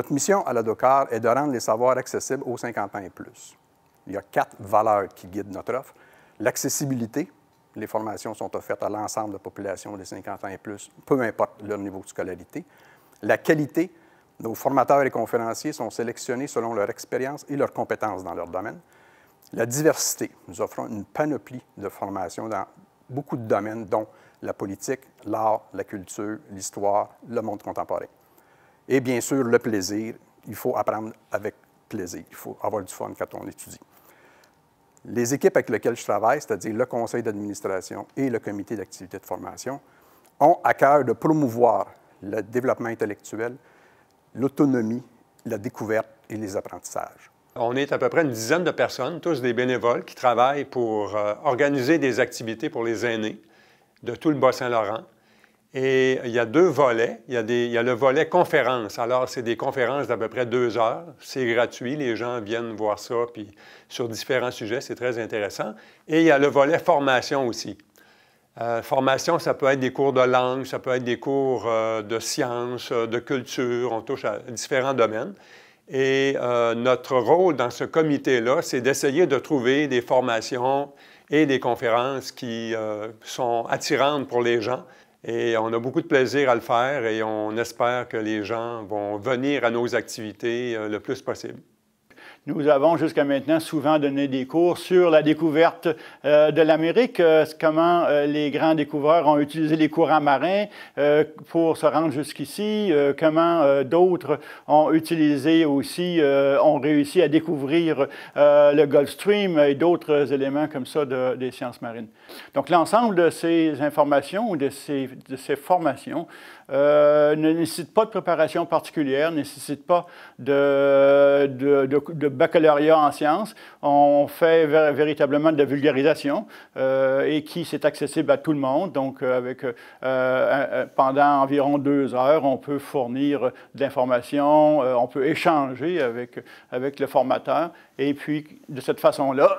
Notre mission à la DOCAR est de rendre les savoirs accessibles aux 50 ans et plus. Il y a 4 valeurs qui guident notre offre. L'accessibilité. Les formations sont offertes à l'ensemble de la population des 50 ans et plus, peu importe leur niveau de scolarité. La qualité. Nos formateurs et conférenciers sont sélectionnés selon leur expérience et leurs compétences dans leur domaine. La diversité. Nous offrons une panoplie de formations dans beaucoup de domaines, dont la politique, l'art, la culture, l'histoire, le monde contemporain. Et bien sûr, le plaisir. Il faut apprendre avec plaisir. Il faut avoir du fun quand on étudie. Les équipes avec lesquelles je travaille, c'est-à-dire le conseil d'administration et le comité d'activité de formation, ont à cœur de promouvoir le développement intellectuel, l'autonomie, la découverte et les apprentissages. On est à peu près une dizaine de personnes, tous des bénévoles, qui travaillent pour organiser des activités pour les aînés de tout le Bas-Saint-Laurent. Et il y a 2 volets. Il y a le volet conférence. Alors, c'est des conférences d'à peu près 2 heures. C'est gratuit. Les gens viennent voir ça, puis sur différents sujets. C'est très intéressant. Et il y a le volet formation aussi. Formation, ça peut être des cours de langue, ça peut être des cours de sciences, de culture. On touche à différents domaines. Et notre rôle dans ce comité-là, c'est d'essayer de trouver des formations et des conférences qui sont attirantes pour les gens. Et on a beaucoup de plaisir à le faire et on espère que les gens vont venir à nos activités le plus possible. Nous avons jusqu'à maintenant souvent donné des cours sur la découverte de l'Amérique, comment les grands découvreurs ont utilisé les courants marins pour se rendre jusqu'ici, comment d'autres ont utilisé aussi, ont réussi à découvrir le Gulf Stream et d'autres éléments comme ça des sciences marines. Donc l'ensemble de ces informations ou de ces formations ne nécessite pas de préparation particulière, ne nécessite pas de baccalauréat en sciences. On fait véritablement de la vulgarisation et qui c'est accessible à tout le monde. Donc, pendant environ 2 heures, on peut fournir de l'information, on peut échanger avec le formateur. Et puis, de cette façon-là,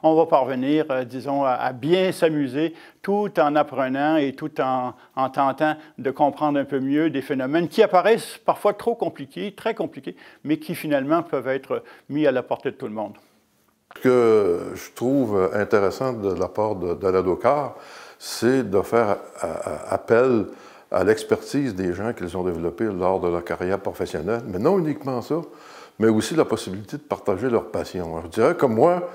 on va parvenir, disons, à bien s'amuser tout en apprenant et tout en tentant de comprendre un peu mieux des phénomènes qui apparaissent parfois trop compliqués, très compliqués, mais qui finalement peuvent être mis à la portée de tout le monde. Ce que je trouve intéressant de la part de la DOCAR, c'est de faire appel à l'expertise des gens qu'ils ont développés lors de leur carrière professionnelle, mais non uniquement ça, mais aussi la possibilité de partager leur passion. Alors, je dirais que moi,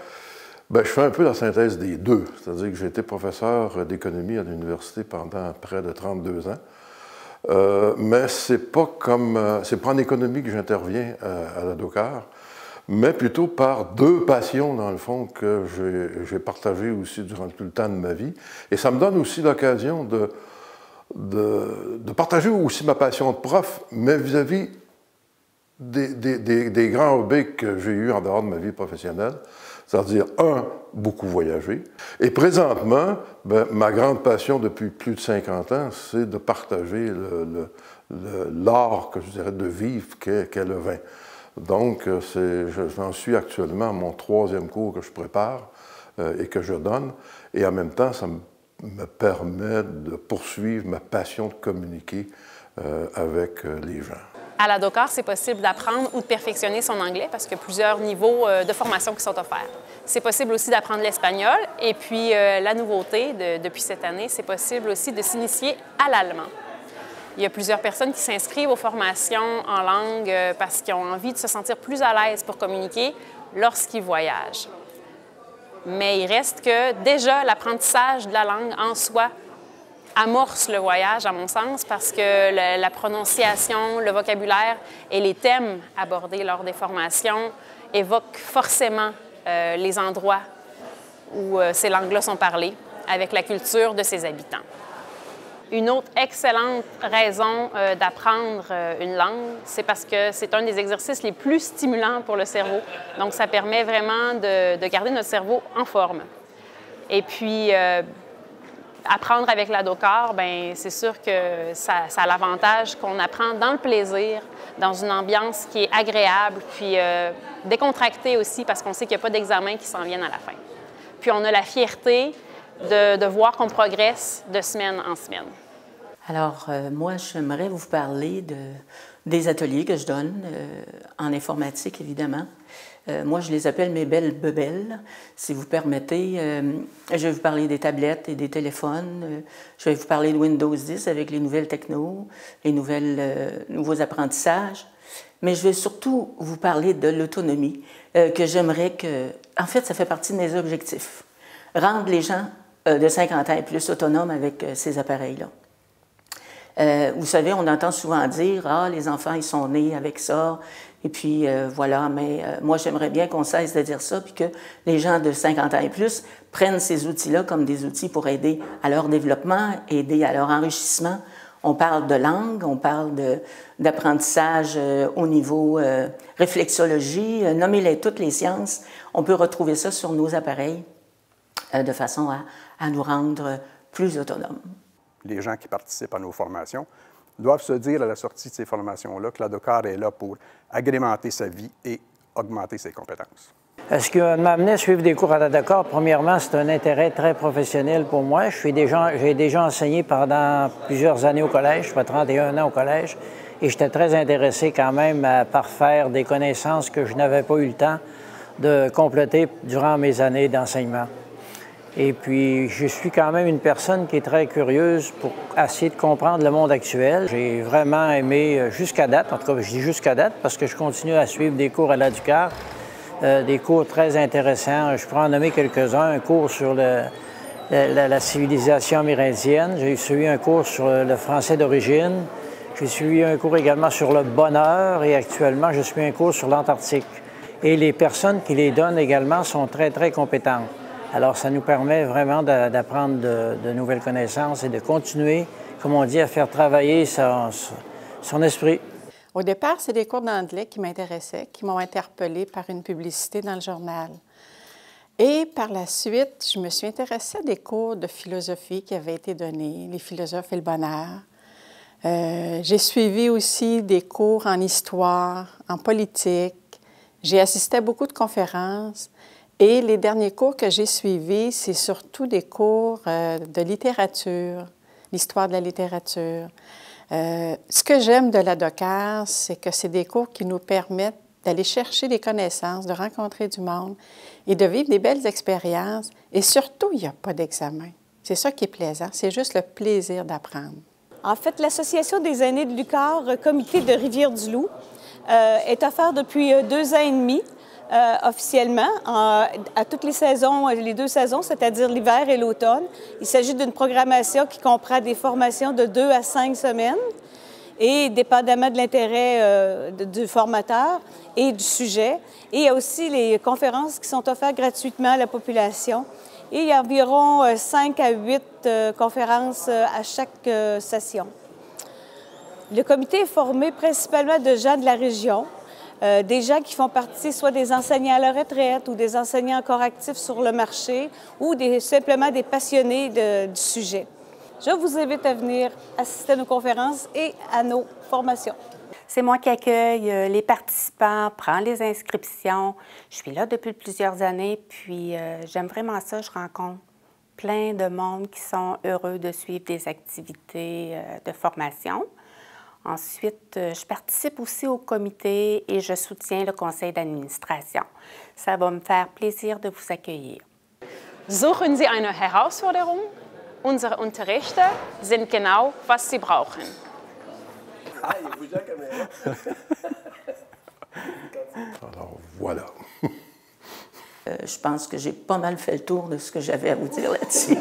je fais un peu la synthèse des deux, c'est-à-dire que j'ai été professeur d'économie à l'université pendant près de 32 ans, mais c'est pas en économie que j'interviens à la DOCAR, mais plutôt par 2 passions, dans le fond, que j'ai partagées aussi durant tout le temps de ma vie. Et ça me donne aussi l'occasion de partager aussi ma passion de prof, mais vis-à-vis des grands hobbies que j'ai eus en dehors de ma vie professionnelle. C'est-à-dire, beaucoup voyager. Et présentement, ma grande passion depuis plus de 50 ans, c'est de partager l'art, que je dirais, de vivre qu'est le vin. Donc, j'en suis actuellement à mon 3e cours que je prépare et que je donne. Et en même temps, ça me permet de poursuivre ma passion de communiquer avec les gens. À la DOCAR, c'est possible d'apprendre ou de perfectionner son anglais parce qu'il y a plusieurs niveaux de formation qui sont offerts. C'est possible aussi d'apprendre l'espagnol et puis la nouveauté depuis cette année, c'est possible aussi de s'initier à l'allemand. Il y a plusieurs personnes qui s'inscrivent aux formations en langue parce qu'ils ont envie de se sentir plus à l'aise pour communiquer lorsqu'ils voyagent. Mais il reste que déjà l'apprentissage de la langue en soi amorce le voyage, à mon sens, parce que la prononciation, le vocabulaire et les thèmes abordés lors des formations évoquent forcément les endroits où ces langues-là sont parlées, avec la culture de ses habitants. Une autre excellente raison d'apprendre une langue, c'est parce que c'est un des exercices les plus stimulants pour le cerveau. Donc, ça permet vraiment de garder notre cerveau en forme. Et puis, apprendre avec la DOCAR, c'est sûr que ça a l'avantage qu'on apprend dans le plaisir, dans une ambiance qui est agréable, puis décontractée aussi, parce qu'on sait qu'il n'y a pas d'examen qui s'en viennent à la fin. Puis on a la fierté de voir qu'on progresse de semaine en semaine. Alors, moi, j'aimerais vous parler des ateliers que je donne en informatique, évidemment. Moi, je les appelle mes belles bebelles. Si vous permettez, je vais vous parler des tablettes et des téléphones. Je vais vous parler de Windows 10 avec les nouvelles technos, les nouveaux apprentissages. Mais je vais surtout vous parler de l'autonomie, que j'aimerais que... En fait, ça fait partie de mes objectifs. Rendre les gens de 50 ans et plus autonomes avec ces appareils-là. Vous savez, on entend souvent dire « Ah, les enfants, ils sont nés avec ça. » Et puis, voilà, mais moi, j'aimerais bien qu'on cesse de dire ça, puis que les gens de 50 ans et plus prennent ces outils-là comme des outils pour aider à leur développement, aider à leur enrichissement. On parle de langue, on parle d'apprentissage au niveau réflexologie, nommez-les toutes les sciences. On peut retrouver ça sur nos appareils de façon à nous rendre plus autonomes. Les gens qui participent à nos formations doivent se dire à la sortie de ces formations-là que la DOCAR est là pour agrémenter sa vie et augmenter ses compétences. Ce qui m'a amené à suivre des cours à la DOCAR, premièrement, c'est un intérêt très professionnel pour moi. J'ai déjà enseigné pendant plusieurs années au collège, je fais 31 ans au collège, et j'étais très intéressé quand même à parfaire des connaissances que je n'avais pas eu le temps de compléter durant mes années d'enseignement. Et puis, je suis quand même une personne qui est très curieuse pour essayer de comprendre le monde actuel. J'ai vraiment aimé jusqu'à date, en tout cas, je dis jusqu'à date, parce que je continue à suivre des cours à la DOCAR, des cours très intéressants. Je pourrais en nommer quelques-uns. Un cours sur la civilisation amérindienne. J'ai suivi un cours sur le français d'origine. J'ai suivi un cours également sur le bonheur et actuellement, je suis un cours sur l'Antarctique. Et les personnes qui les donnent également sont très, très compétentes. Alors, ça nous permet vraiment d'apprendre de nouvelles connaissances et de continuer, comme on dit, à faire travailler son esprit. Au départ, c'est des cours d'anglais qui m'intéressaient, qui m'ont interpellée par une publicité dans le journal. Et par la suite, je me suis intéressée à des cours de philosophie qui avaient été donnés, les philosophes et le bonheur. J'ai suivi aussi des cours en histoire, en politique. J'ai assisté à beaucoup de conférences. Et les derniers cours que j'ai suivis, c'est surtout des cours de littérature, l'histoire de la littérature. Ce que j'aime de la DOCAR, c'est que c'est des cours qui nous permettent d'aller chercher des connaissances, de rencontrer du monde et de vivre des belles expériences. Et surtout, il n'y a pas d'examen. C'est ça qui est plaisant, c'est juste le plaisir d'apprendre. En fait, l'Association des aînés de l'UQAR, comité de Rivière-du-Loup, est offerte depuis 2 ans et demi. Officiellement, à toutes les saisons, les 2 saisons, c'est-à-dire l'hiver et l'automne. Il s'agit d'une programmation qui comprend des formations de 2 à 5 semaines et dépendamment de l'intérêt du formateur et du sujet. Et il y a aussi les conférences qui sont offertes gratuitement à la population. Et il y a environ 5 à 8 conférences à chaque session. Le comité est formé principalement de gens de la région, des gens qui font partie soit des enseignants à la retraite ou des enseignants encore actifs sur le marché ou simplement des passionnés du sujet. Je vous invite à venir assister à nos conférences et à nos formations. C'est moi qui accueille les participants, prends les inscriptions. Je suis là depuis plusieurs années, puis j'aime vraiment ça. Je rencontre plein de monde qui sont heureux de suivre des activités de formation. Ensuite, je participe aussi au comité et je soutiens le conseil d'administration. Ça va me faire plaisir de vous accueillir. Suchen Sie eine Herausforderung? Unsere Unterrichte sind genau, was Sie brauchen. Alors, voilà. Je pense que j'ai pas mal fait le tour de ce que j'avais à vous dire là-dessus.